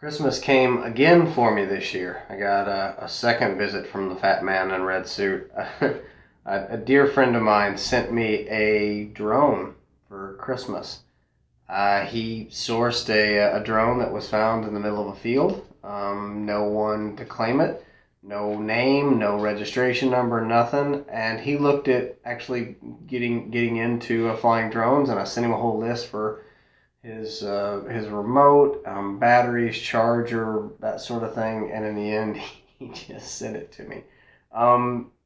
Christmas came again for me this year. I got a second visit from the fat man in red suit. A dear friend of mine sent me a drone for Christmas. He sourced a drone that was found in the middle of a field. No one to claim it, no name, no registration number, nothing. And he looked at actually getting into flying drones, and I sent him a whole list for his remote, batteries, charger, that sort of thing, and in the end, he just sent it to me,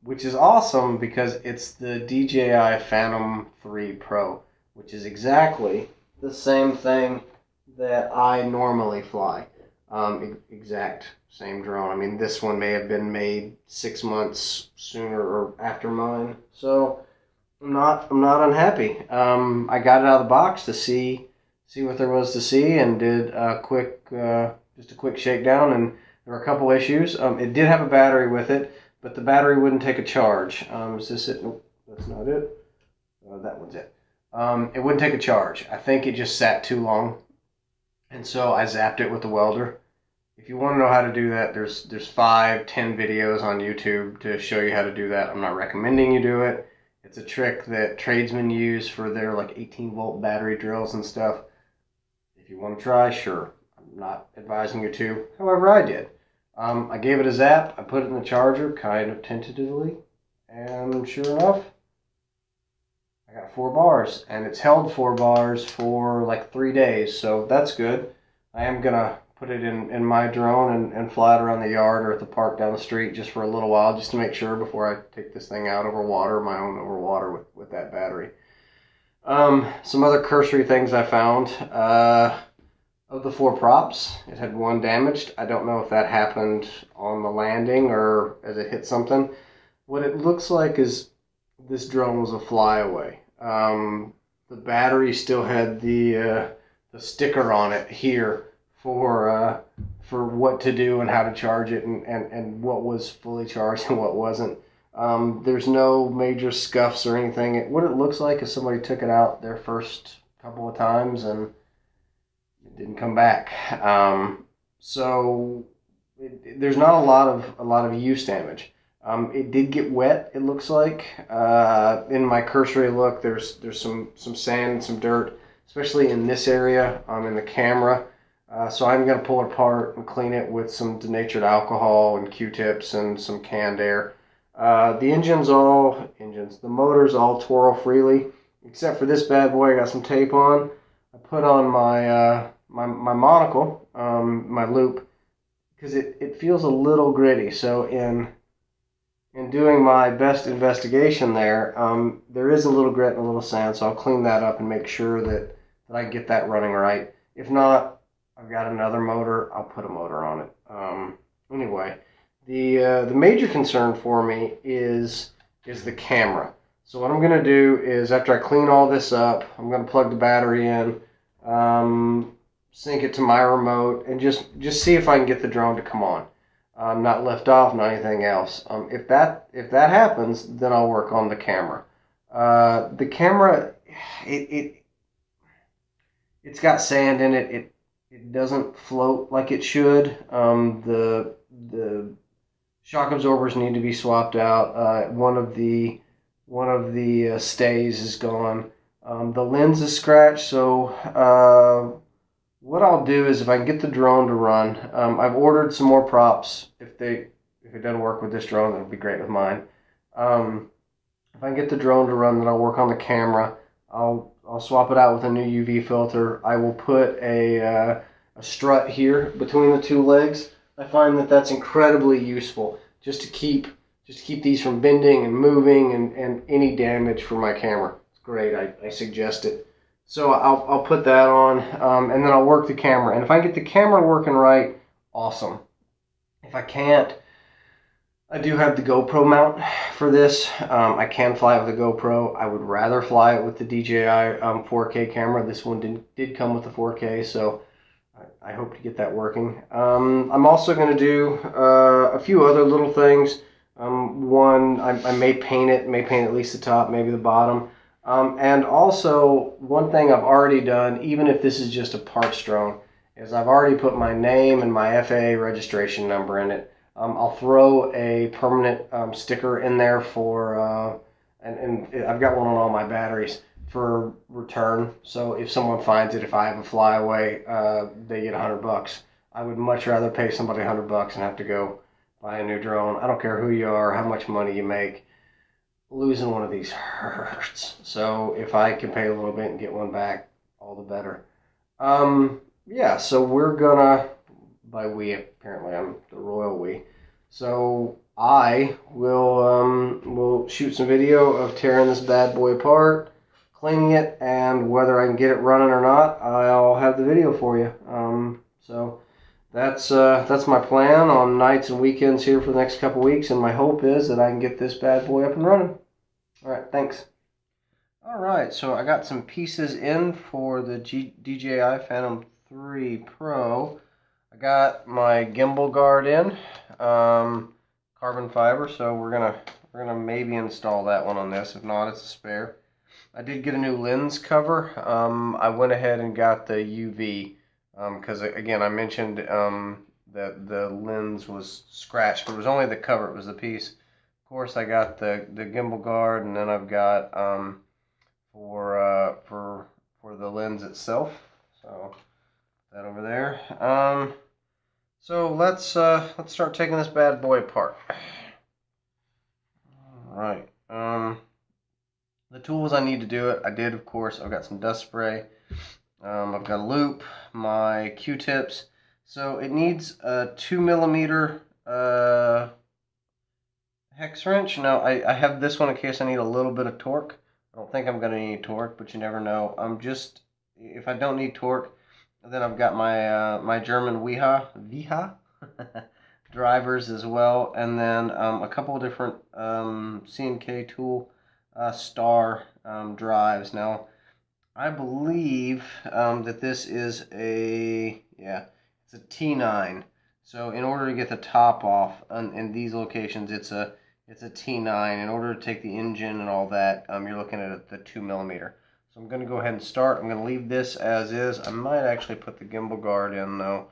which is awesome because it's the DJI Phantom 3 Pro, which is exactly the same thing that I normally fly. Exact same drone. I mean, this one may have been made 6 months sooner or after mine, so I'm not unhappy. I got it out of the box to see what there was to see, and did just a quick shakedown, and there were a couple issues. It did have a battery with it, but the battery wouldn't take a charge. Is this it? Nope, that's not it. That one's it. It wouldn't take a charge. I think it just sat too long, and so I zapped it with the welder. If you want to know how to do that, there's 5-10 videos on YouTube to show you how to do that. I'm not recommending you do it. It's a trick that tradesmen use for their like 18-volt battery drills and stuff. If you want to try, sure. I'm not advising you to. However, I did. I gave it a zap. I put it in the charger, kind of tentatively, and sure enough, I got 4 bars, and it's held 4 bars for like 3 days, so that's good. I am gonna put it in my drone and fly it around the yard or at the park down the street just for a little while, just to make sure before I take this thing out over water, my own over water with that battery. Some other cursory things I found. Of the 4 props, it had 1 damaged. I don't know if that happened on the landing or as it hit something. What it looks like is this drone was a flyaway. The battery still had the sticker on it here for what to do and how to charge it, and what was fully charged and what wasn't. There's no major scuffs or anything. What it looks like is somebody took it out their first couple of times and it didn't come back. So there's not a lot of use damage. It did get wet, it looks like. In my cursory look, there's some sand and some dirt, especially in this area, in the camera. So I'm going to pull it apart and clean it with some denatured alcohol and Q-tips and some canned air. The motors all twirl freely, except for this bad boy. I got some tape on. I put on my my monocle, my loop, because it feels a little gritty. So in doing my best investigation there, there is a little grit and a little sand, so I'll clean that up and make sure that I get that running right. If not, I've got another motor. I'll put a motor on it. Anyway, the major concern for me is the camera. So what I'm going to do is, after I clean all this up, I'm going to plug the battery in, sync it to my remote, and just see if I can get the drone to come on. Not lift off, not anything else. If that happens, then I'll work on the camera. The camera, it's got sand in it. It doesn't float like it should. The shock absorbers need to be swapped out. One of the stays is gone. The lens is scratched. So what I'll do is, if I can get the drone to run, I've ordered some more props. If it doesn't work with this drone, it'll be great with mine. If I can get the drone to run, then I'll work on the camera. I'll swap it out with a new UV filter. I will put a strut here between the 2 legs. I find that that's incredibly useful, just to keep these from bending and moving and any damage for my camera. It's great. I suggest it. So I'll put that on, and then I'll work the camera. And if I get the camera working right, awesome. If I can't, I do have the GoPro mount for this. I can fly it with the GoPro. I would rather fly it with the DJI 4K camera. This one did come with the 4K, so I hope to get that working. I'm also going to do a few other little things. One, I may paint at least the top, maybe the bottom. And also, one thing I've already done, even if this is just a parts drone, is I've already put my name and my FAA registration number in it. I'll throw a permanent sticker in there for, and I've got one on all my batteries for return. So if someone finds it, if I have a flyaway, they get $100. I would much rather pay somebody $100 and have to go buy a new drone. I don't care who you are, how much money you make. Losing one of these hurts. So if I can pay a little bit and get one back, all the better. Yeah, so we're gonna, by we, apparently I'm the royal we. So I will shoot some video of tearing this bad boy apart, cleaning it, and whether I can get it running or not, I'll have the video for you. So that's my plan on nights and weekends here for the next couple weeks, and my hope is that I can get this bad boy up and running. All right, thanks. All right, so I got some pieces in for the DJI Phantom 3 Pro. I got my gimbal guard in, carbon fiber, so we're gonna maybe install that one on this. If not, it's a spare. I did get a new lens cover. I went ahead and got the UV because again I mentioned that the lens was scratched, but it was only the cover. It was the piece. Of course, I got the gimbal guard, and then I've got for the lens itself. So that over there. So let's start taking this bad boy apart. All right. The tools I need to do it, I did, of course. I've got some dust spray. I've got a loop, my Q-tips. So it needs a 2mm hex wrench. Now I have this one in case I need a little bit of torque. I don't think I'm going to need torque, but you never know. If I don't need torque, then I've got my my German VH drivers as well, and then a couple of different C&K tool star drives. Now I believe that this is it's a T9. So in order to get the top off in these locations, it's a T9. In order to take the engine and all that, you're looking at the 2mm. So I'm going to go ahead and start. I'm going to leave this as is. I might actually put the gimbal guard in though.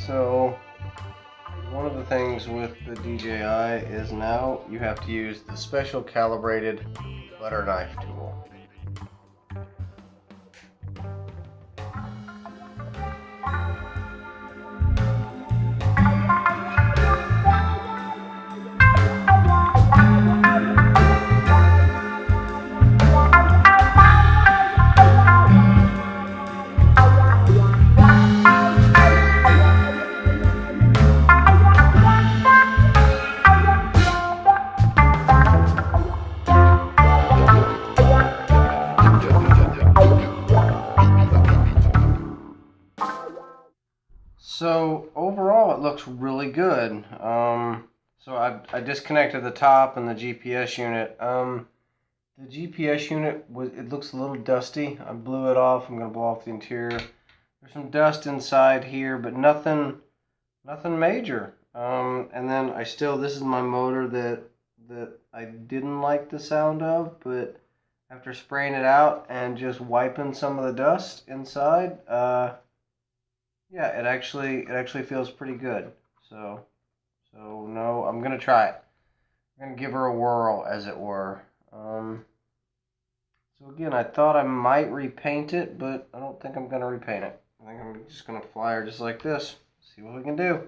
So one of the things with the DJI is now you have to use the special calibrated butter knife tool. So overall, it looks really good. So I disconnected the top and the GPS unit. The GPS unit it looks a little dusty. I blew it off. I'm gonna blow off the interior. There's some dust inside here, but nothing major. And then this is my motor that I didn't like the sound of, but after spraying it out and just wiping some of the dust inside, yeah, it actually feels pretty good. So no, I'm gonna try it. I'm gonna give her a whirl, as it were. So again, I thought I might repaint it, but I don't think I'm gonna repaint it. I think I'm just gonna fly her just like this. See what we can do.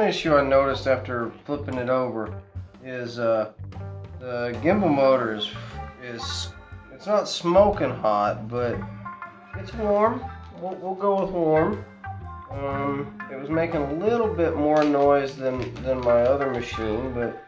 issue I noticed after flipping it over is the gimbal motor is it's not smoking hot, but it's warm. We'll go with warm. It was making a little bit more noise than my other machine, but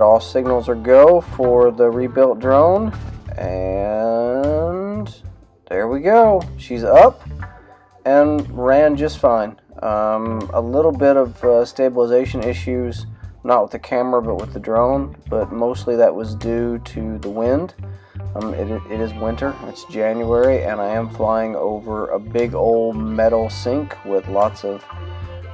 all signals are go for the rebuilt drone, and there we go. She's up and ran just fine. A little bit of stabilization issues, not with the camera but with the drone, but mostly that was due to the wind. It is winter, it's January, and I am flying over a big old metal sink with lots of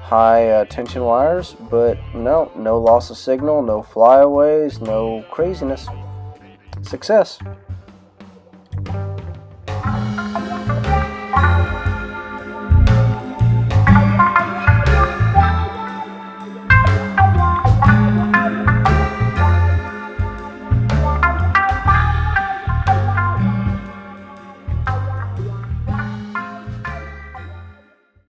high tension wires, but no loss of signal, no flyaways, no craziness. Success.